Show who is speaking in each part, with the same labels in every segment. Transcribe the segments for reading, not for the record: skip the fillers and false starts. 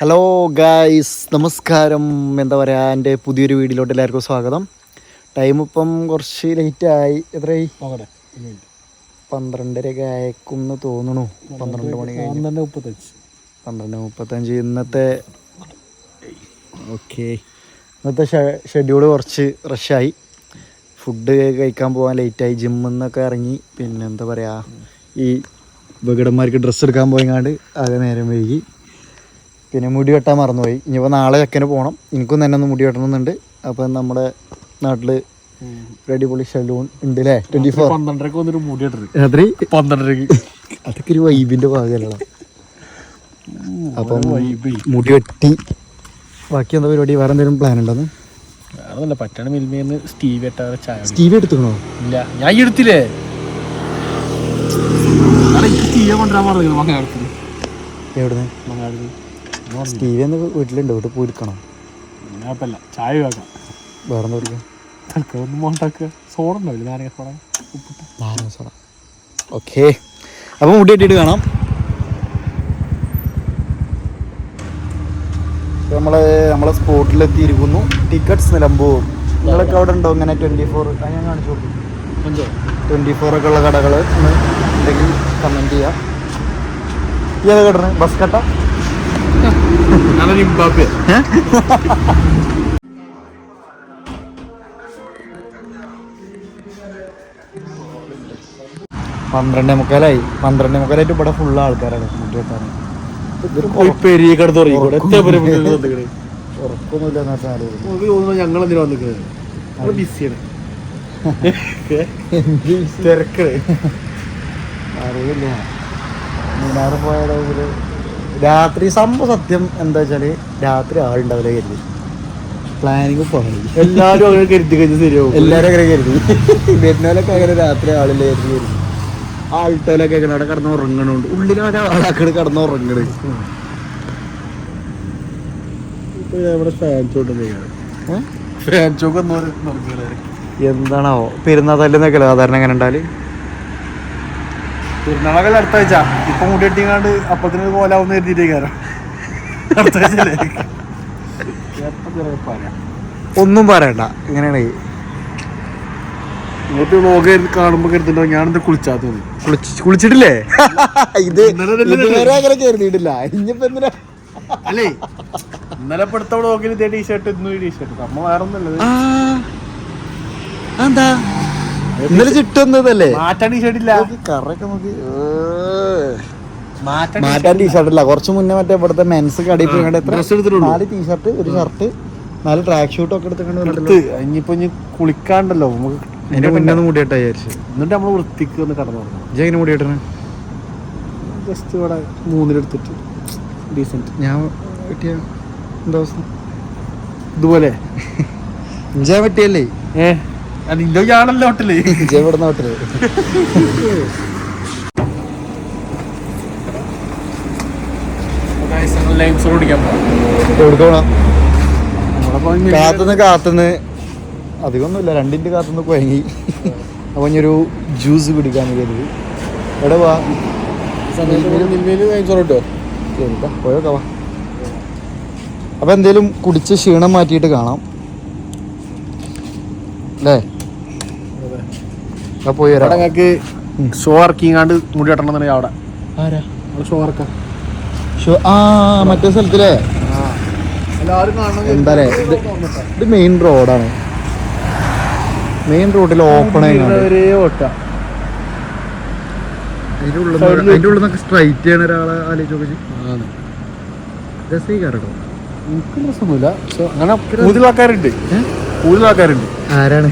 Speaker 1: Hello guys, നമസ്കാരം. എന്താ പറയുക, എൻ്റെ പുതിയൊരു വീഡിയോയിലോട്ട് എല്ലാവർക്കും സ്വാഗതം. ടൈം ഇപ്പം കുറച്ച് ലേറ്റായി. എത്രയായി? 12:30 ആയേക്കുമെന്ന് തോന്നുന്നു. 12 മണി കഴിഞ്ഞ് 12:35. ഇന്നത്തെ ഷെഡ്യൂള് കുറച്ച് റഷായി. ഫുഡ് കഴിക്കാൻ പോകാൻ ലേറ്റായി. ജിമ്മിൽ നിന്നൊക്കെ ഇറങ്ങി. പിന്നെ എന്താ പറയുക, ഈ വികടന്മാർക്ക് ഡ്രസ്സ് എടുക്കാൻ പോയങ്ങാണ്ട് ആകെ നേരം വൈകി. പിന്നെ മുടി വെട്ടാൻ മറന്നുപോയി. ഇനിയിപ്പോൾ നാളെ ചെക്കന് പോകണം. എനിക്കും തന്നെ ഒന്ന് മുടി വെട്ടണമെന്നുണ്ട്. അപ്പം നമ്മുടെ നാട്ടിൽ ഒരു അടിപൊളി സലൂൺ ഉണ്ട് അല്ലേ? 24 രാത്രി 12 അതൊക്കെ ഒരു വൈബിൻ്റെ ഭാഗമല്ല. അപ്പം മുടി വെട്ടി ബാക്കി എന്താ പരിപാടി? വേറെ എന്തെങ്കിലും പ്ലാൻ ഉണ്ടെന്ന്?
Speaker 2: വേറെ പറ്റണ മിൽമേന്ന്
Speaker 1: സ്റ്റീവ് എടുത്തുക്കണോ?
Speaker 2: ഇല്ല, ഞാൻ എടുത്തില്ലേ.
Speaker 1: എവിടുന്ന്? സ്റ്റീവ് എന്ന് വീട്ടിലുണ്ട്. വീട്ടിൽ പോയിരിക്കണം.
Speaker 2: ചായ വെക്കാം.
Speaker 1: വേറെ എന്താ പിടിക്കാം?
Speaker 2: തൽക്കാലം മോണ്ടാക്കുക. സോഡ ഉണ്ടാവില്ല, നാരങ്ങ
Speaker 1: സോഡ. ഓക്കെ, അപ്പോൾ മുടി വെട്ടിയിട്ട് കാണാം. നമ്മളെ സ്പോട്ടിലെത്തിയിരിക്കുന്നു. ടിക്കറ്റ്സ് നിലമ്പൂർ. നിങ്ങളൊക്കെ അവിടെ ഉണ്ടോ ഇങ്ങനെ 24? ഞാൻ കാണിച്ചു കൊടുക്കും. 24 ഒക്കെ ഉള്ള കടകൾ ഉണ്ടെങ്കിൽ കമൻറ്റ് ചെയ്യാം. ഈ ഏതാ കടന്ന്? ബസ് കട്ട?
Speaker 2: ഇംബാപ്പെ.
Speaker 1: പന്ത്രണ്ടേ മുക്കാലായിട്ട് ഇവിടെ ഫുള്ള് ആൾക്കാരാണ് മുടി വെട്ടാൻ. ഉറക്കൊന്നുമില്ല.
Speaker 2: ഞങ്ങളെന്തിനാ വന്നിരിക്കുന്നത്? ബിസിയാണ്.
Speaker 1: അറിയില്ല. മൂന്നാറ് പോയ ടൈമില് രാത്രി സംഭവം സത്യം എന്താ വെച്ചാല്, രാത്രി ആളുണ്ടാവില്ല കരുതി. പ്ലാനിങ് പോകണം.
Speaker 2: എല്ലാരും അങ്ങനെ കരുതി കഴിഞ്ഞാൽ ശരിയാവും.
Speaker 1: എല്ലാരും അങ്ങനെ കരുതി. വരുന്നവരൊക്കെ അങ്ങനെ രാത്രി ആളില്ല കരുതി. ആൾട്ടോലൊക്കെ അവിടെ കിടന്ന് ഉറങ്ങണുണ്ട്. ഉള്ളിലൊരാളാക്കണ് കിടന്ന് ഉറങ്ങണ്. എന്താണോ പെരുന്നാൾ തല്ലെന്നൊക്കെ സാധാരണ അങ്ങനെ ഉണ്ടാല്?
Speaker 2: പെരുന്നാളൊക്കെ അടുത്ത ആഴ്ച. ഇപ്പൊ മുടി കെട്ടിങ്ങാണ്ട് അപ്പത്തിന് പോലാവുന്ന എഴുതിയിട്ടേക്കാരോ.
Speaker 1: ഒന്നും പറയണ്ട. ഇങ്ങനെയാണ്
Speaker 2: ഇങ്ങോട്ട് വ്ലോഗ് കാണുമ്പോ കരുതുണ്ടോ ഞാനെന്താ കുളിച്ചാത്തത്?
Speaker 1: കുളിച്ചിട്ടില്ലേ? ഇതുവരെ അങ്ങനെ കരുതിയിട്ടില്ല. ഇനിയിപ്പോ എന്തിനാ?
Speaker 2: അല്ലേ, ഇന്നലെ പെടുത്ത വ്ലോഗിൽ ഇതേ ടീഷർട്ട്, ഇന്നും ഈ ടീഷർട്ട്. നമ്മ വേറെ ഒന്നല്ലേ.
Speaker 1: എന്താ ഇന്നലെ ചിട്ടുന്നതല്ലേ?
Speaker 2: മാറ്റാൻ ടീഷർട്ട് ഇല്ല.
Speaker 1: കറൊക്കെ നോക്കി മാറ്റാൻ ടീഷർട്ട് ഇല്ല. കുറച്ച് മുന്നേ മറ്റേ ഇവിടുത്തെ മെൻസ് കടയിൽ പോയി 4 ടീഷർട്ട്, ഒരു ഷർട്ട്, 4 ട്രാക്ക് ഷൂട്ടും ഒക്കെ എടുത്തിട്ട്
Speaker 2: ഇനിയിപ്പോ കുളിക്കാണ്ടല്ലോ നമുക്ക്.
Speaker 1: അതിന്റെ മുന്നേ ഒന്ന് മുടിയിട്ടാ വിചാരിച്ചു.
Speaker 2: എന്നിട്ട് നമ്മള് വൃത്തിക്ക് ഒന്ന് കടന്നു തുടങ്ങണം.
Speaker 1: എങ്ങനെ മുടിയിട്ടേ?
Speaker 2: ജസ്റ്റ് ഇവിടെ 3-ലെടുത്തിട്ട് ഡീസന്റ്.
Speaker 1: ഞാൻ വെട്ടിയ എന്താ അവസ്ഥ?
Speaker 2: ഇതുപോലെ
Speaker 1: ഇഞ്ചാ വെട്ടിയല്ലേ?
Speaker 2: ഞാനല്ലോ ഹോട്ടല്.
Speaker 1: ഇഞ്ച ഇവിടുന്ന് ഹോട്ടല്. കാത്തുനിന്ന് അധികമൊന്നുമില്ല. 2 മിനിറ്റ് കാത്തുനിന്ന് കുഴങ്ങി. അപ്പൊ ഇനിയൊരു ജ്യൂസ് കുടിക്കാൻ കരുതി. എവിടെ പോവാ? പോയോക്കാവാ. അപ്പൊ എന്തേലും കുടിച്ച് ക്ഷീണം മാറ്റിയിട്ട് കാണാം അല്ലേ? പോയി വരാം.
Speaker 2: ഞങ്ങൾക്ക് ഷോ ഇറക്കിങ്ങാണ്ട് മുടി വെട്ടണമെന്നുണ്ടെങ്കിൽ അവിടെ ഷോ ഇറക്കാം.
Speaker 1: മറ്റേ സ്ഥലത്തിലെ എന്താ ഇത് മെയിൻ റോഡാണ്. മെയിൻ റോഡിൽ ഓപ്പൺ അതിന്റെ ഉള്ളിൽ നിന്നൊക്കെ സ്ട്രൈറ്റ് ചെയ്യണ ഒരാളെ ആലോചിച്ച് രസീകാരോ?
Speaker 2: എനിക്ക് പ്രശ്നമൊന്നുമില്ല. അങ്ങനെ കൂടുതൽ ആൾക്കാരുണ്ട്.
Speaker 1: ആരാണ്?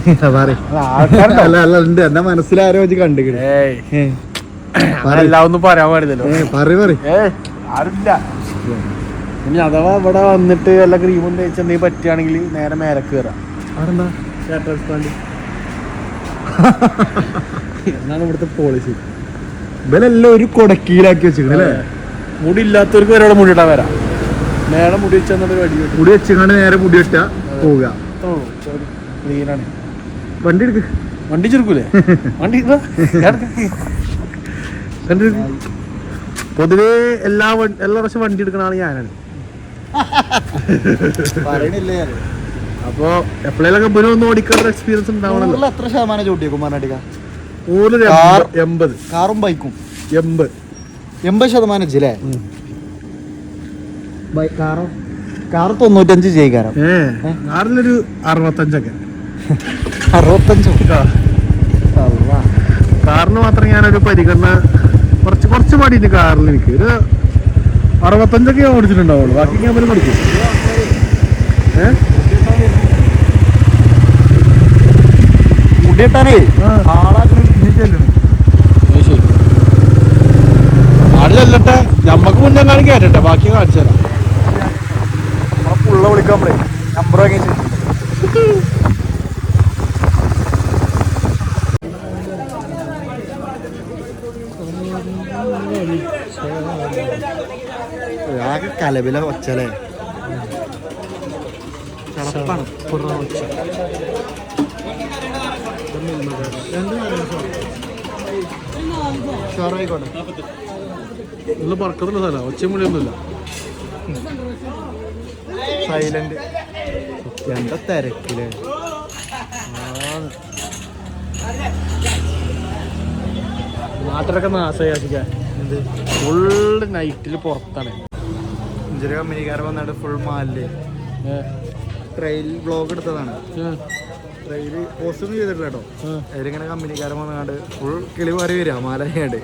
Speaker 1: അല്ല ഉണ്ട്. എന്റെ മനസ്സിലാരോ കണ്ടിട്ട്
Speaker 2: ഒന്നും പറയാൻ പാടില്ലല്ലോ. ആരുമില്ല. ഇനി അഥവാ ഇവിടെ വന്നിട്ട് വല്ല ക്രീമും തേച്ചെന്തെങ്കിലും പറ്റുകയാണെങ്കിൽ നേരെ മേലക്ക് കയറാം.
Speaker 1: അവിടെന്താ
Speaker 2: എന്നാണ് ഇവിടുത്തെ പോളിസി.
Speaker 1: ഇവരെല്ലാം ഒരു കൊടക്കീലാക്കി വെച്ചിരിക്കണല്ലേ?
Speaker 2: മുടി ഇല്ലാത്തവർക്ക് വരെ മുടി ഇട്ടാൻ വരാം. നേരെ മുടി വെച്ചാൽ
Speaker 1: മുടി വെച്ചാണ്ട് നേരെ മുടി വെട്ടാ പോവുക.
Speaker 2: ക്ലീനാണ്.
Speaker 1: വണ്ടി എടുക്ക്.
Speaker 2: വണ്ടി ചെറുക്കൂലേ? വണ്ടി പൊതുവേ എല്ലാ പ്രാവശ്യം വണ്ടി എടുക്കണ ആള് ഞാനാണ്.
Speaker 1: പറയണില്ലേ ഞാൻ.
Speaker 2: അപ്പൊ എപ്പോഴേലൊക്കെ ഒന്ന് ഓടിക്കാനുള്ള എക്സ്പീരിയൻസ് ഉണ്ടാവണല്ലോ.
Speaker 1: നൂറിൽ എത്ര ശതമാനം ചൂട്ടിയ കുമാരനാട്ടിക്ക?
Speaker 2: 80.
Speaker 1: കാറും ബൈക്കും
Speaker 2: 80
Speaker 1: 80% കാറോ? കാറ് 95 ചെയ്യിക്കാരം.
Speaker 2: കാറിലൊരു 65.
Speaker 1: 65.
Speaker 2: കാറിന് മാത്രം ഞാനൊരു പരിഗണന കുറച്ച് പാടിയിട്ട് കാറിൽ എനിക്ക് ഒരു 65 ഞാൻ ഓടിച്ചിട്ടുണ്ടാവുള്ളൂ. ബാക്കി ഞാൻ പോലും പഠിക്കും.
Speaker 1: മുടിയിട്ടാനേ
Speaker 2: ആടിലല്ലട്ടെ, ഞമ്മക്ക് മുന്നേ കാണിക്കാറ്റെ, ബാക്കി കാണിച്ചു തരാം.
Speaker 1: പുള്ള വിളിക്കാമ്പളേ നമ്പർ വാങ്ങിച്ചു. ആകെ കലവില ഒച്ചല്ലേ. ചടപ്പാണ് ഒച്ച. ഷോറായിക്കോട്ടെ.
Speaker 2: ഒന്നും പറക്കത്തില്ല സ്ഥലം, ഒച്ചമൂലിയൊന്നുമില്ല.
Speaker 1: സൈലന്റ്. എന്താ തിരക്കില്ലേ.
Speaker 2: നാട്ടിലൊക്കെ നാശയാസിക്കാൻ ഫുള്ള് നൈറ്റിൽ പുറത്താണ്.
Speaker 1: ഇഞ്ചൊരു കമ്പനിക്കാരൻ വന്നിട്ട് ഫുൾ മാലില് ട്രെയിൽ ബ്ലോഗ് എടുത്തതാണ്. ട്രെയില് പോസ്റ്റൊന്നും ചെയ്തിട്ടില്ല കേട്ടോ. അതിലിങ്ങനെ കമ്പനിക്കാരൻ വന്നാണ്ട് ഫുൾ കിളി മാറി വരിക മാലയാണ്ട്.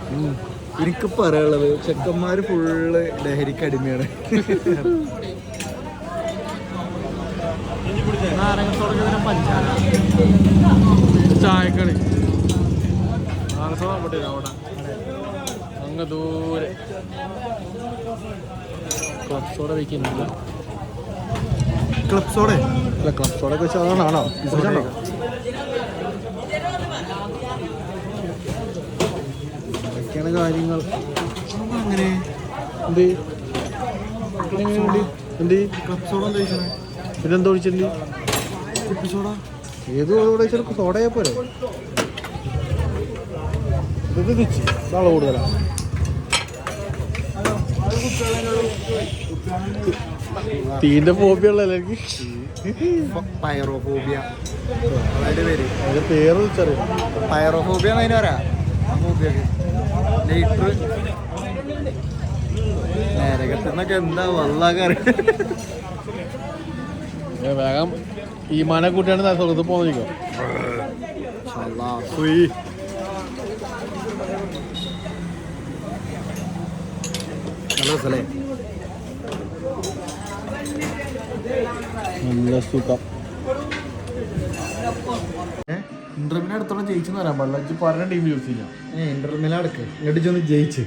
Speaker 1: എനിക്ക് പറയാനുള്ളത് ചെക്കന്മാര് ഫുള്ള് ലഹരിക്ക് അടിമയാണ്.
Speaker 2: ചായക്കടി അവിടെ അങ്ങ് ദൂരെ ക്ലബ്സോടെ വയ്ക്കുന്നില്ല.
Speaker 1: ക്ലബ്സോടെ
Speaker 2: അല്ല, ക്ലബ്സോടെ വെച്ച് അതാണോ ഇതാണോ? അതൊക്കെയാണ് കാര്യങ്ങൾ.
Speaker 1: അങ്ങനെ
Speaker 2: എന്ത് എന്ത്
Speaker 1: ക്ലബ്സോടെ എന്താ ചോദിച്ചത്?
Speaker 2: പിന്നെന്താ ഒഴിച്ചില്ലേ?
Speaker 1: സോഡ
Speaker 2: ഏത് ഒഴിച്ചാൽ സോഡയെ പോലെ ഇത് തിരിച്ച് നാളെ കൂടുതലാണ്. തീന്റെ ഫോബിയ ഉള്ളല്ലേ എനിക്ക്.
Speaker 1: പൈറോഫോബിയ അതിന്റെ പേര്.
Speaker 2: അതിന്റെ പേര് വെച്ചറിയാം.
Speaker 1: പൈറോഫോബിയ എന്നതിന് പറയാ. ഫോബിയൊക്കെ ലൈറ്റർ നേരകത്തുനിന്നൊക്കെ എന്താ വള്ളാക്കാറ്.
Speaker 2: വേഗം ഈ മന കൂട്ടിയാണ് സുഖത്ത് പോന്നിരിക്കോ.
Speaker 1: നല്ല സ്ഥലേ.
Speaker 2: നല്ല സുഖം. ഇന്റർമിനെ അടുത്തോളം ജയിച്ചെന്ന് പറയാൻ പാടില്ല. പറഞ്ഞ ടീം യൂസ് ചെയ്യാം.
Speaker 1: ഇന്റർമില അടുക്ക് ഇടിച്ചൊന്ന് ജയിച്ച്.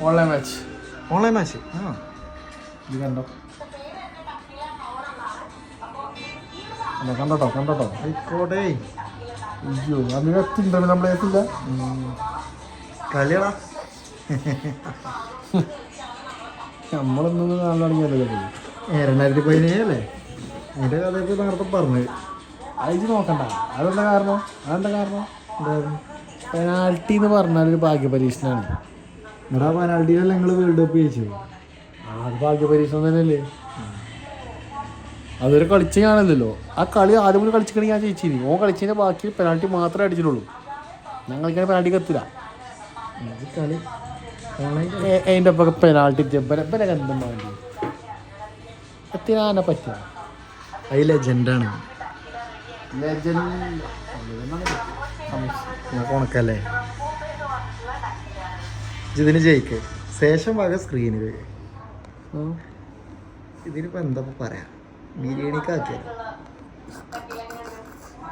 Speaker 2: Online match.
Speaker 1: ഓൺലൈൻ മാച്ച്
Speaker 2: ഇത് കണ്ടോ കണ്ടോട്ടോ കണ്ടോട്ടോ.
Speaker 1: ആയിക്കോട്ടെ.
Speaker 2: അയ്യോ അതിനകത്ത് ഇന്റർമില പ്ലേസ് ഇല്ല.
Speaker 1: കളിയടാ.
Speaker 2: നമ്മളൊന്നും കാണാൻ തുടങ്ങിയല്ലേ
Speaker 1: 2017 അല്ലേ അതിന്റെ കഥയൊക്കെ നേരത്തെ പറഞ്ഞത്.
Speaker 2: അയച്ച് നോക്കണ്ട. അതെന്താ കാരണം? പെനാൽറ്റി എന്ന് പറഞ്ഞാൽ ഒരു ഭാഗ്യപരീക്ഷണമാണ്.
Speaker 1: നിങ്ങളുടെ പെനാൽറ്റിയിലല്ല നിങ്ങൾ വേൾഡ് കപ്പ് ജയിച്ചത്.
Speaker 2: അത് ഭാഗ്യപരീക്ഷണം തന്നെയല്ലേ. അതൊരു കളിച്ച ഞാനല്ലല്ലോ. ആ കളി ആദ്യം കൂടി കളിച്ചിട്ടുണ്ടെങ്കിൽ ഞാൻ ജയിച്ചിരുന്നു. ഓൻ കളിച്ചതിൻ്റെ ബാക്കി പെനാൽറ്റി മാത്രമേ അടിച്ചിട്ടുള്ളൂ. ഞങ്ങൾക്കാണ് പെനാൽറ്റി കത്തില്ല.
Speaker 1: കളി
Speaker 2: അതിൻ്റെ ഒപ്പം പെനാൽറ്റി ബലബല ഗന്ധം വേണ്ടി എത്തിനാനെ പറ്റുക.
Speaker 1: അത് ലെജൻഡാണ്. ഉണക്കല്ലേ ഇതിന് ജയിക്ക് ശേഷം വക സ്ക്രീനിൽ ഇതിനിപ്പോ എന്താ പറയാ. ബിരിയാണിക്കാക്കിയത്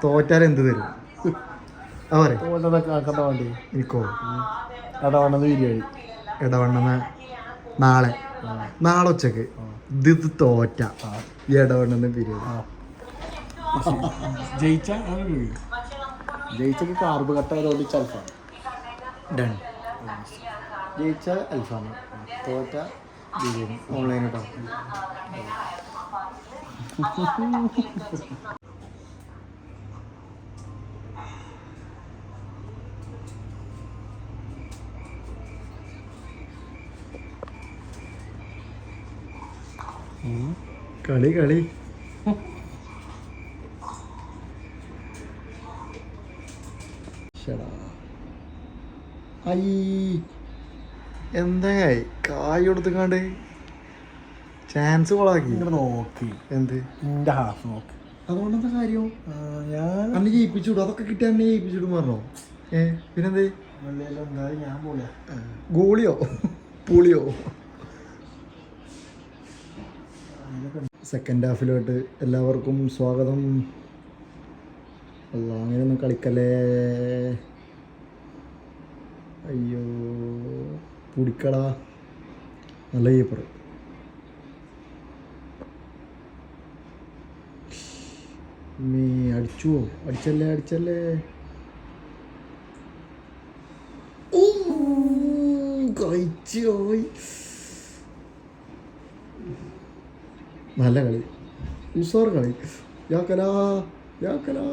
Speaker 1: തോറ്റാൽ എന്ത് തരും? എനിക്കോ
Speaker 2: ബിരിയാണി
Speaker 1: ഇടവണ്ണ നാളെ ഉച്ചക്ക് ഇത് തോറ്റ ഇടവണ്ണ ബിരിയാണി
Speaker 2: ജയിച്ചക്ക് കാർബ് കട്ടായതുകൊണ്ട് അൽഫാം
Speaker 1: ഡൺ. ജയിച്ച അൽഫാം, തോറ്റ ബിരിയാണി. ഓൺലൈൻ കേട്ടോ. കളി കളി എന്താ കായ് കൊടുത്തുകാണ്ട് ചാൻസ് കൊളാക്കി
Speaker 2: നോക്കി
Speaker 1: എന്ത്
Speaker 2: എന്റെ ഹാഫ് നോക്കി
Speaker 1: അതുകൊണ്ടെന്താ കാര്യം
Speaker 2: ഞാൻ
Speaker 1: അന്ന് ജയിപ്പിച്ചുവിടും അതൊക്കെ കിട്ടിയ അന്നെ ജയിപ്പിച്ചിടും പറഞ്ഞോ പിന്നെന്ത്
Speaker 2: എന്തായാലും ഞാൻ പോലെ
Speaker 1: ഗോളിയോ പൂളിയോ സെക്കൻഡ് ഹാഫിലോട്ട് എല്ലാവർക്കും സ്വാഗതം. അല്ല അങ്ങനെയൊന്നും കളിക്കല്ലേ. അയ്യോ പുടിക്കടാ. നല്ല കീപ്പർ. നീ അടിച്ചുവോ? അടിച്ചല്ലേ അടിച്ചല്ലേ. കഴിച്ചു പോയി. നല്ല കളി, ഉസാർ കളി. യാക്കലാ യാക്കലാ.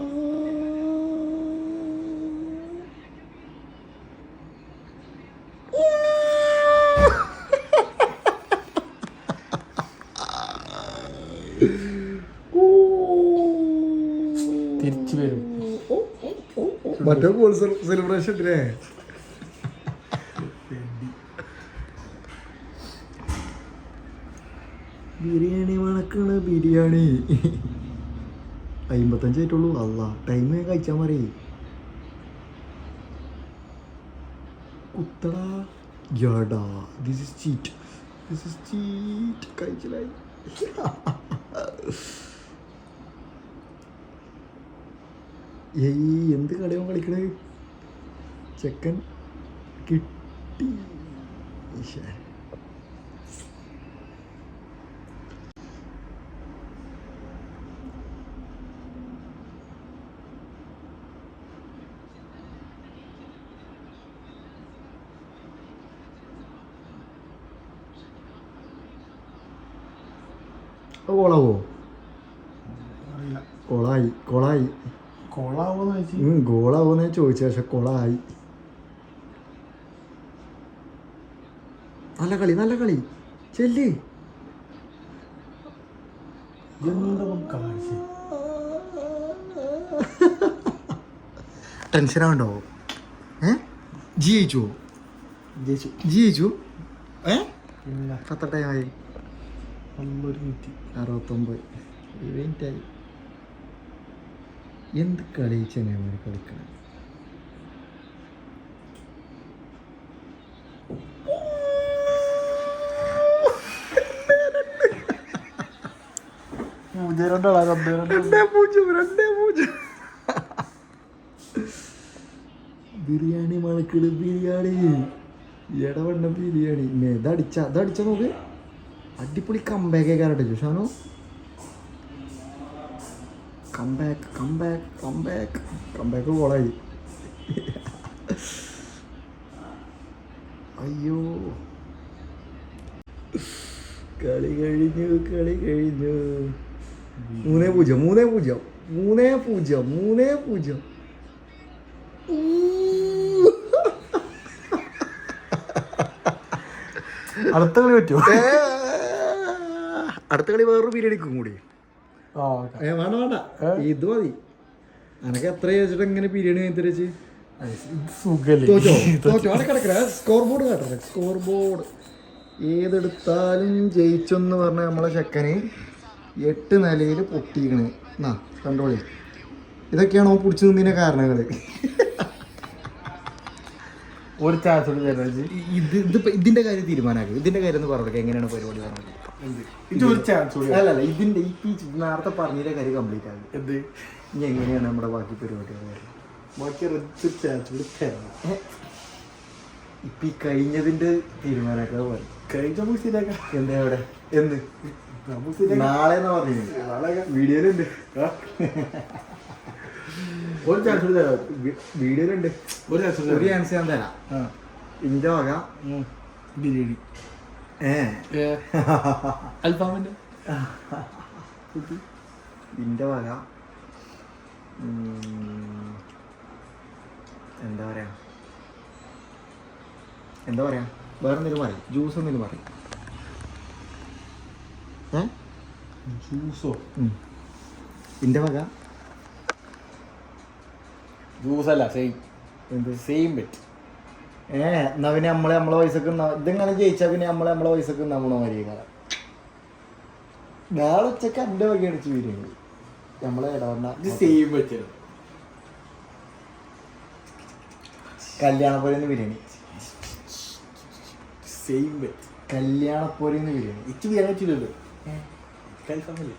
Speaker 2: തിരിച്ചു വരും.
Speaker 1: മറ്റേ ഗോൾ സെലിബ്രേഷൻ ഇട്ടില്ലേ. ബിരിയാണി മണക്കണ ബിരിയാണി. 55 ആയിട്ടുള്ളൂ. അല്ല ടൈം കഴിച്ചാൽ മതി. കുത്തടാ യാടാ. This is cheat, this is cheat. കഴിച്ചില്ലായി. ഏയ് എന്ത് കളിയോ കളിക്കണേ. ചെക്കൻ കിട്ടി. കോളാവോ? കോളായി കോളായി.
Speaker 2: കൊളാവോന്ന് ചോദിച്ചു.
Speaker 1: ഗോളാവോന്ന് ചോദിച്ചു. പക്ഷെ കൊളായി. നല്ല കളി നല്ല കളി. ചെല്ല്. ടെൻഷനാണ്ടോ? ജയിച്ചു
Speaker 2: ജയിച്ചു
Speaker 1: ജയിച്ചു.
Speaker 2: പിന്നെ
Speaker 1: എത്ര ടൈമായി?
Speaker 2: 169
Speaker 1: മിനിറ്റായി. എന്ത് കളി ചെങ്ങന്മാർ കളിക്കണം. ബിരിയാണി മണക്കിട് ബിരിയാണി. ഇടവണ്ണ ബിരിയാണി. ഇതടിച്ച നോക്ക്. അടിപൊളി കമ്പാക്ക് ആയിക്കാരട്ടെ ജുഷാനോ. കമ്പാക്ക് കമ്പാക്ക് കമ്പാക്ക് കമ്പാക്ക് കോളായി. അയ്യോ കളി കഴിഞ്ഞു കളി കഴിഞ്ഞു. 3-0 3-0 3-0 3-0.
Speaker 2: അടുത്ത കളി പറ്റുമോ?
Speaker 1: അടുത്ത കളി വേറൊരു പീരീഡിക്കും കൂടി. വേണ്ട വേണ്ട ഇത് മതി. അനക്ക് എത്ര ചോദിച്ചിട്ട് എങ്ങനെ ബിരിയാണി കഴിഞ്ഞിട്ട് സ്കോർ ബോർഡ് കാട്ടട്ടെ. സ്കോർ ബോർഡ് ഏതെടുത്താലും ജയിച്ചെന്ന് പറഞ്ഞ നമ്മളെ ചെക്കന് 8 നിലയിൽ പൊട്ടിക്കണ്. എന്നാ കണ്ടോളി. ഇതൊക്കെയാണോ പിടിച്ചു നിന്നതിന്റെ കാരണങ്ങൾ.
Speaker 2: ഒരു ചാൻസ്
Speaker 1: ഇതിന്റെ കാര്യം തീരുമാനമാക്കും. ഇതിന്റെ കാര്യം എന്ന് പറഞ്ഞോളൂ. എങ്ങനെയാണ് പരിപാടി പറഞ്ഞത്? അല്ലല്ല ഇതിന്റെ ഈ നേരത്തെ പറഞ്ഞതിന്റെ കാര്യം കംപ്ലീറ്റ് ആകും. എന്ത് ഇനി എങ്ങനെയാണ് നമ്മുടെ ബാക്കി പരിപാടികൾ? ഇപ്പൊ ഈ കഴിഞ്ഞതിന്റെ തീരുമാനമൊക്കെ പറയും. എന്താ അവിടെ എന്ത് നാളെ വീഡിയോയിലുണ്ട്.
Speaker 2: ഒരു ചാൻസ്
Speaker 1: വീഡിയോയിലുണ്ട്. ഒരു ചാൻസ് ഞാൻ തരാം. ഇന്റെ വക
Speaker 2: ബിരിയാണി അൽഫാമിന്റെ
Speaker 1: ഇന്റെ വക എന്താ പറയാ വേറെ എന്തെങ്കിലും പറയും. ജ്യൂസ് എന്തെങ്കിലും പറയും.
Speaker 2: ജ്യൂസോ
Speaker 1: എൻ്റെ വക
Speaker 2: ജ്യൂസല്ല സെയിം എന്ത് സെയിം ബെറ്റ്.
Speaker 1: എന്നാ പിന്നെ നമ്മളെ പൈസക്ക് ഇതിങ്ങനെ ജയിച്ചാൽ പിന്നെ നമ്മളെ പൈസക്ക് നമ്മളെ മരിയേക്കാരം. നാളെ ഉച്ചക്ക് എൻ്റെ വക അടിച്ച് ബിരിയാണി നമ്മളെ ഇടവണ്ണ
Speaker 2: സെയിം ബെറ്റ്.
Speaker 1: കല്യാണപ്പുരന്ന് ബിരിയാണി
Speaker 2: സെയിം ബെറ്റ്.
Speaker 1: കല്യാണപ്പുരന്ന് ബിരിയാണി
Speaker 2: ഇച്ച് ബിരിയാണി വെച്ചില്ലല്ലോ. കൽഫാമല്ലേ?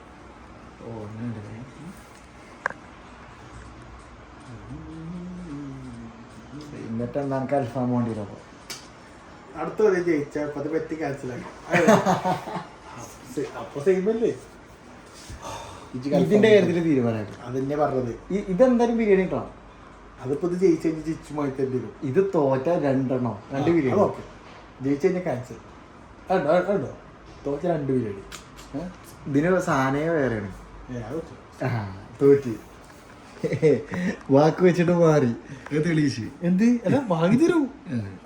Speaker 1: ഓ അങ്ങനെ എന്നിട്ട് എന്താ എനിക്ക് അൽഫാം വേണ്ടിയില്ല. അപ്പോൾ
Speaker 2: അടുത്ത വരെ ജയിച്ചാൽ അപ്പോൾ അത് പറ്റി ക്യാൻസലാക്കി. അപ്പോൾ സെയിം അല്ലേ?
Speaker 1: ഇതിന്റെ കാര്യത്തിൽ തീരുമാനമാക്കി.
Speaker 2: അതെന്നെ പറഞ്ഞത്.
Speaker 1: ഇതെന്തായാലും ബിരിയാണി കിട്ടണം.
Speaker 2: അതിപ്പോൾ ഇത് ജയിച്ചു കഴിഞ്ഞാൽ ചിച്ചുമായി തന്നെ വരും.
Speaker 1: ഇത് തോറ്റ രണ്ടെണ്ണോ 2 ബിരിയാണി.
Speaker 2: ഓക്കെ, ജയിച്ചു കഴിഞ്ഞാൽ ക്യാൻസൽ. ഉണ്ടോ തോറ്റ 2 ബിരിയാണി.
Speaker 1: ഇതിന് സാധനേ വേറെയാണ്.
Speaker 2: തോറ്റി
Speaker 1: വാക്ക് വെച്ചിട്ട് മാറി തെളിയിച്ച്
Speaker 2: എന്ത് അല്ല വാങ്ങി തരൂ.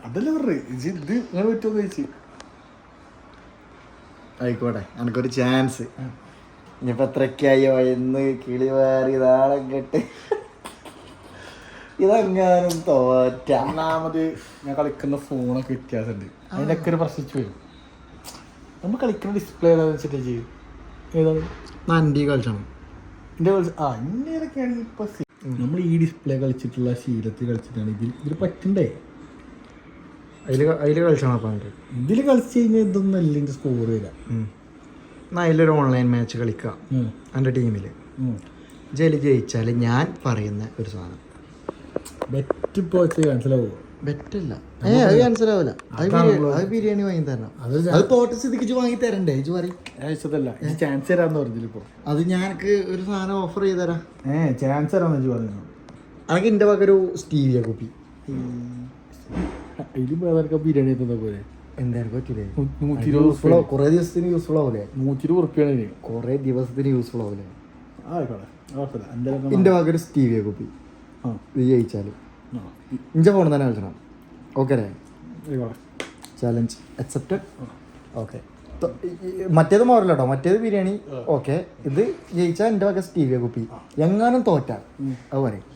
Speaker 2: അതല്ല പറഞ്ഞത് ഇത് അങ്ങനെ പറ്റുമോ ചോദിച്ചു.
Speaker 1: ആയിക്കോട്ടെ, എനിക്കൊരു ചാൻസ്. ഇനിയിപ്പോൾ എത്രയ്ക്കായോ എന്ന് കിളി മാറി നാളെ കെട്ട് ഇതെങ്ങാനും തോറ്റ.
Speaker 2: ഒന്നാമത് ഞാൻ കളിക്കുന്ന ഫോണൊക്കെ വ്യത്യാസമുണ്ട്. അതിനൊക്കെ ഒരു പ്രശ്നിച്ചു വരും. നമ്മൾ കളിക്കുന്ന ഡിസ്പ്ലേ ഏതാണെന്ന് വെച്ചിട്ട് ചെയ്യും. ഏതാണ്
Speaker 1: നന്ദി കളിച്ചണം
Speaker 2: എൻ്റെ ഇന്നേതൊക്കെയാണെങ്കിൽ ഇപ്പോൾ നമ്മൾ ഈ ഡിസ്പ്ലേ കളിച്ചിട്ടുള്ള ശീലത്തിൽ കളിച്ചിട്ടാണ് ഇതിൽ പറ്റണ്ടേ.
Speaker 1: അതിൽ കളിച്ചണം. അപ്പം എനിക്ക്
Speaker 2: ഇതിൽ കളിച്ച് കഴിഞ്ഞാൽ ഇതൊന്നും അല്ല എൻ്റെ സ്കോർ വരാം.
Speaker 1: എന്നാൽ അതിലൊരു ഓൺലൈൻ മാച്ച് കളിക്കാം എൻ്റെ ടീമിൽ. ജയിച്ചാൽ ഞാൻ പറയുന്ന ഒരു സാധനം
Speaker 2: ബെറ്റ് ഇപ്പോൾ വെച്ച് ക്യാൻസലാവുമോ?
Speaker 1: ബെറ്റല്ല, അത് ക്യാൻസൽ ആവില്ല. അത് ബിരിയാണി വാങ്ങി തരണം. അത് തോട്ട സ്ഥിതിക്ക് വാങ്ങി തരണ്ടേ? ഇജ് പറയും.
Speaker 2: അയച്ചതല്ല, ചാൻസ് തരാന്ന് പറഞ്ഞില്ലിപ്പോൾ.
Speaker 1: അത് ഞാനക്ക് ഒരു സാധനം ഓഫർ ചെയ്ത് തരാം.
Speaker 2: ചാൻസ് തരാന്ന് വെച്ച് പറഞ്ഞു.
Speaker 1: അനക്ക് എൻ്റെ വക ഒരു സ്റ്റീവിയ കുപ്പി.
Speaker 2: ഇതിൽ ബിരിയാണി എത്തുന്ന പോലെ
Speaker 1: എന്തായാലും പറ്റൂലേ?
Speaker 2: 120
Speaker 1: കുറേ ദിവസത്തിന് യൂസ്ഫുൾ ആവൂലേ?
Speaker 2: 120 ഉറുപ്പിയാണ്.
Speaker 1: കുറേ ദിവസത്തിന് യൂസ്ഫുൾ ആവൂലേ?
Speaker 2: ആയിക്കോട്ടെ, കുഴപ്പമില്ല.
Speaker 1: എൻ്റെ വക ഒരു സ്റ്റീവിയ കുപ്പി. ഇത് ജയിച്ചാലും ഇഞ്ച ഫോൺ തന്നെ കളിച്ചണം. ഓക്കെ അല്ലേ? Challenge accepted. ഓക്കെ, മറ്റേത് മോറല്ല കേട്ടോ. മറ്റേത് ബിരിയാണി ഓക്കെ. ഇത് ജയിച്ചാൽ എൻ്റെ വക സ്റ്റീവിയ കുപ്പി. എങ്ങാനും തോറ്റ അത് പറയും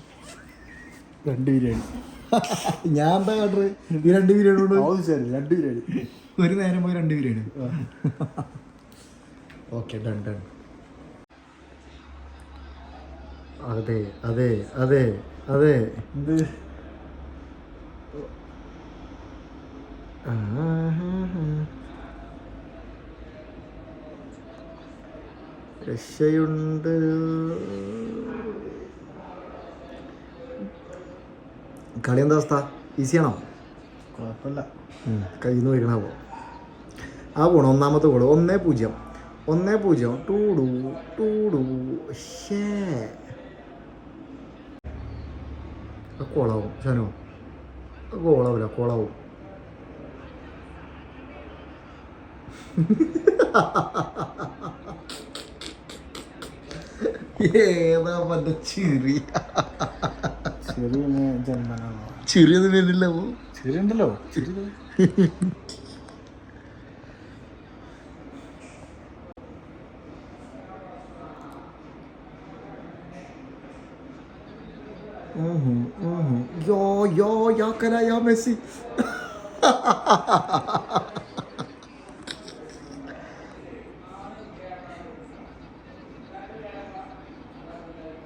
Speaker 2: 2 ബിരിയാണി.
Speaker 1: ഞാൻ എന്താ ഓർഡർ? ഈ 2 ബിരിയാണി കൊണ്ട്
Speaker 2: 2 ബിരിയാണി
Speaker 1: ഒരു നേരം പോയി 2 ബിരിയാണി. Okay, done done. അതെ അതെ അതെ അതെ.
Speaker 2: എന്ത്
Speaker 1: രക്ഷയുണ്ട്. കളി എന്താ അവസ്ഥ? ഈസിയാണോ?
Speaker 2: കുഴപ്പമില്ല.
Speaker 1: കയ്യിൽ നിന്ന് വയ്ക്കണാവോ? ആ പോണു. ഒന്നാമത്തെ ഗോള് 1-0. 1-0. ടൂടു ഷേ കോളാവും. ഷനോ കോളാവില്ല, കോളാവും. ഏതാ പറ്റ ചിറി? ചിറിയൊന്നും വരുന്നില്ല.
Speaker 2: ചിരി ഉണ്ടല്ലോ.
Speaker 1: യോ മെസ്സി.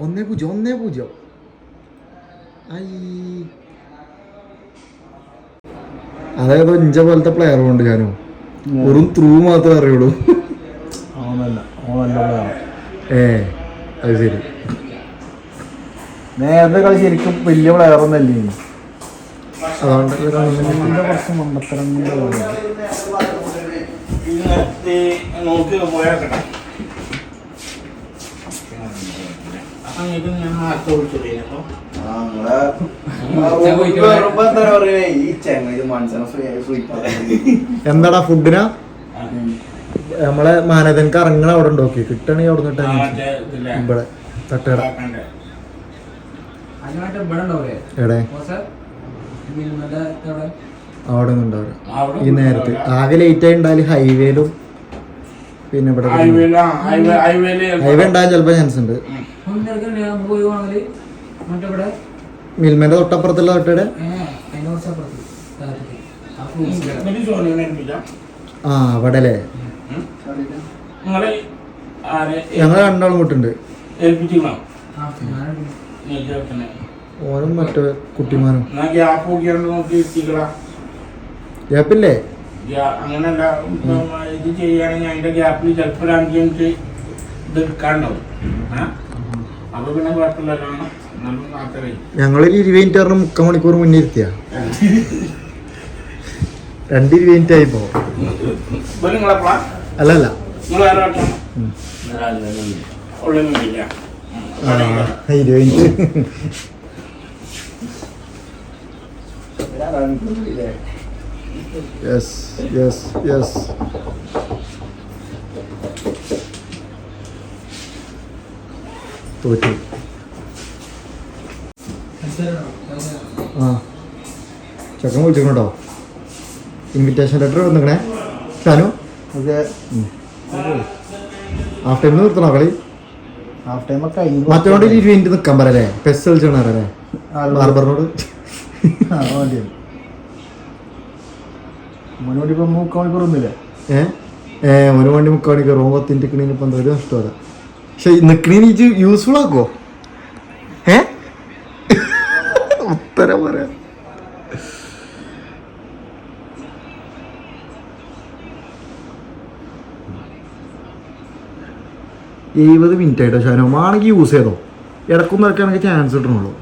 Speaker 1: ഒന്നേ പൂജ്യം. അതായത് ഇഞ്ച പോലത്തെ പ്ലെയർ കൊണ്ട് ഞാനോ വെറും ത്രൂ മാത്രമേ അറിയുള്ളൂ. അത് ശരി.
Speaker 2: നേരത്തെ കളി ശരിക്കും വലിയ പ്ലെയർ ഒന്നല്ലേ.
Speaker 1: അതുകൊണ്ട്
Speaker 2: കുറച്ച് മണ്ടത്തരം
Speaker 1: എന്താടാ ഫുഡിനാ? നമ്മളെ മാനേജർക്ക് ഇറങ്ങണ അവിടെ ഉണ്ടോക്കി കിട്ടണെങ്കിൽ അവിടെ നിന്നിട്ട് ഇവിടെ തട്ടുകട എവിടെ അവിടെ നിന്നുണ്ടാവും. ഈ നേരത്ത് ആകെ ലേറ്റ് ആയി ഉണ്ടായാലും ഹൈവേയിലും പിന്നെ ഇവിടെ ഹൈവേ ഉണ്ടാകാൻ ചിലപ്പോൾ ചാൻസ് ഉണ്ട്. മിൽമേന്റെ തൊട്ടപ്പുറത്തുള്ള തൊട്ടയുടെ ആ അവിടെ അല്ലേ ഞങ്ങൾ രണ്ടാളും കൂട്ടുണ്ട്. ഓനും മറ്റേ കുട്ടിമാനും ഗ്യാപ്പില്ലേ?
Speaker 2: അങ്ങനല്ല ഇത് ചെയ്യുകയാണെങ്കിൽ അതിന്റെ ഗ്യാപ്പിൽ ചിലപ്പോൾ ഒരു 5 മിനിറ്റ് ഇത് എടുക്കാണ്ടാവും. അപ്പൊ പിന്നെ കുഴപ്പമില്ലല്ലോ.
Speaker 1: ഞങ്ങളൊരു 20 മിനിറ്റ് പറഞ്ഞ 3/4 മണിക്കൂർ മുന്നേ ഇരുത്തിയ 2 20 മിനിറ്റ് ആയിപ്പോ. അല്ലല്ല
Speaker 2: നിങ്ങൾ വേറെ ഉള്ളിൽ
Speaker 1: 20 മിനിറ്റ് യെസ് യെസ് യെസ്. തോറ്റു. ആ ചക്കൻ വിളിച്ചിട്ടുണ്ടോ? ഇൻവിറ്റേഷൻ ലെറ്റർ വന്നിക്കണേ ഷാനു. ഹാഫ് ടൈമിൽ നിർത്തണോ കളി?
Speaker 2: ഹാഫ് ടൈം ഒക്കെ
Speaker 1: മറ്റോണ്ട് 20 മിനിറ്റ് നിൽക്കാൻ പറയല്ലേ? പെസ് കളിച്ചോണല്ലേ ബാർബറിനോട്?
Speaker 2: മുന്നോട്ട് ഇപ്പം 3/4 മണിക്കൂറൊന്നുമില്ല.
Speaker 1: ഒരു വണ്ടി 3/4 മണിക്കൂർ 10 നിൽക്കണേന് ഇപ്പം എന്താ ഒരു നഷ്ടമല്ല. പക്ഷെ നിൽക്കണേന് ഇത് യൂസ്ഫുൾ ആക്കുമോ? ഉത്തരം പറയാം. $70 മിനിറ്റ് ആയിട്ടോ ഷാനോ. ആണെങ്കിൽ യൂസ് ചെയ്തോ, ഇടക്കൊന്നും ഇറക്കാണെങ്കിൽ ചാൻസ് കിട്ടണുള്ളൂ.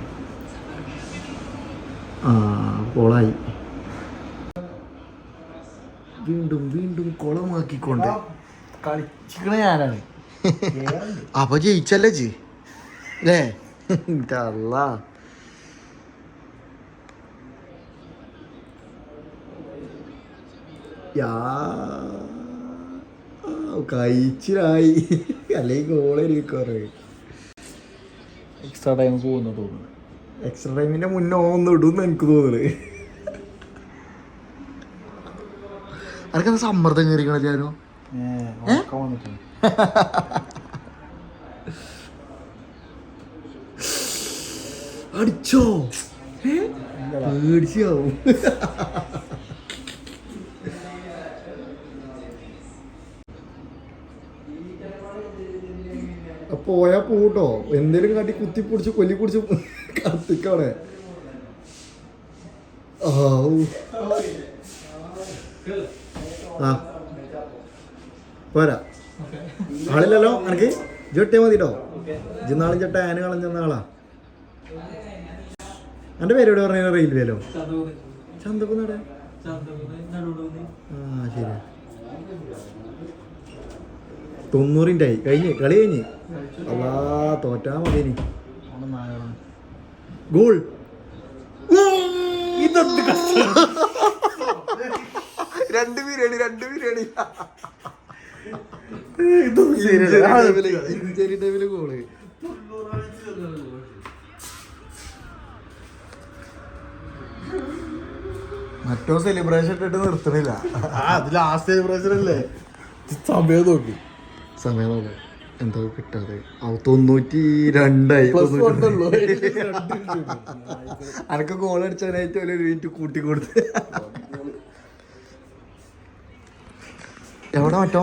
Speaker 1: ആ കോളായി. വീണ്ടും വീണ്ടും കുളമാക്കിക്കൊണ്ട്
Speaker 2: കളിച്ചിക്കണ ഞാനാണ്.
Speaker 1: അപ്പൊ ജയിച്ചല്ലേ ജി അല്ലേ? കഴിച്ചിലായി അല്ലെങ്കിൽ ഗോളായിരിക്കും.
Speaker 2: എക്സ്ട്രാ ടൈം പോകുന്നു തോന്നുന്നു.
Speaker 1: എക്സ്ട്രാ ടൈമിന്റെ മുന്നേ ഒന്ന് ഇടുമെന്ന് എനിക്ക് തോന്നുന്നത്. അനക്കെന്താ സമ്മർദ്ദം കയറിക്കണ ഞാനോ? അടിച്ചോ? പേടിച്ചാവും. പോയാ പോട്ടോ, എന്തേലും കാട്ടി കുത്തി പിടിച്ച് കൊല്ലി പിടിച്ച് കത്തിക്കവിടെ. ആ പോരാ ആളില്ലല്ലോ എനിക്ക്. ജൊട്ടിയാ മതിട്ടോ. ഇന്നാളും ചേട്ടാ ആന കളഞ്ഞ ആളാ. എൻ്റെ പേരോട് പറഞ്ഞ റെയിൽവേലോ ചന്തക്കുന്നാടെ. ആ ശരി. 90 മിനിറ്റ് ആയി. കഴിഞ്ഞ് കളി കഴിഞ്ഞ്. അല്ലാ തോറ്റാ മതി. ഇനി ഗോൾ. രണ്ട് ബിരിയാണി ഇഞ്ചരി ടൈമില് ഗോള്. മറ്റോ സെലിബ്രേഷൻ ഇട്ടിട്ട് നിർത്തണില്ല.
Speaker 2: അത് ലാസ്റ്റ് സെലിബ്രേഷൻ അല്ലേ? സമയം നോക്കി
Speaker 1: എന്തോ കിട്ടാതെ 92 അനക്ക് ഗോൾ അടിച്ചാനായിട്ട് ഒരു മിനിറ്റ് കൂട്ടി കൊടുത്ത്. എവിടെ മറ്റോ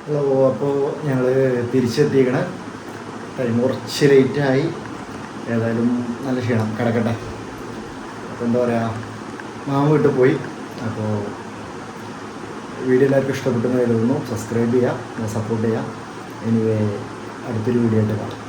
Speaker 1: ഹലോ. അപ്പോൾ ഞങ്ങൾ തിരിച്ചെത്തിക്കണ ടൈം കുറച്ച് ലേറ്റായി. ഏതായാലും നല്ല ക്ഷീണം, കിടക്കട്ടെ. അപ്പോൾ എന്താ പറയുക, മാമ വീട്ടിൽ പോയി. അപ്പോൾ വീഡിയോ എല്ലാവർക്കും ഇഷ്ടപ്പെട്ടെന്ന് കരുതുന്നു. സബ്സ്ക്രൈബ് ചെയ്യുക, സപ്പോർട്ട് ചെയ്യുക. എനിവേ അടുത്തൊരു വീഡിയോ ആയിട്ട് കാണാം.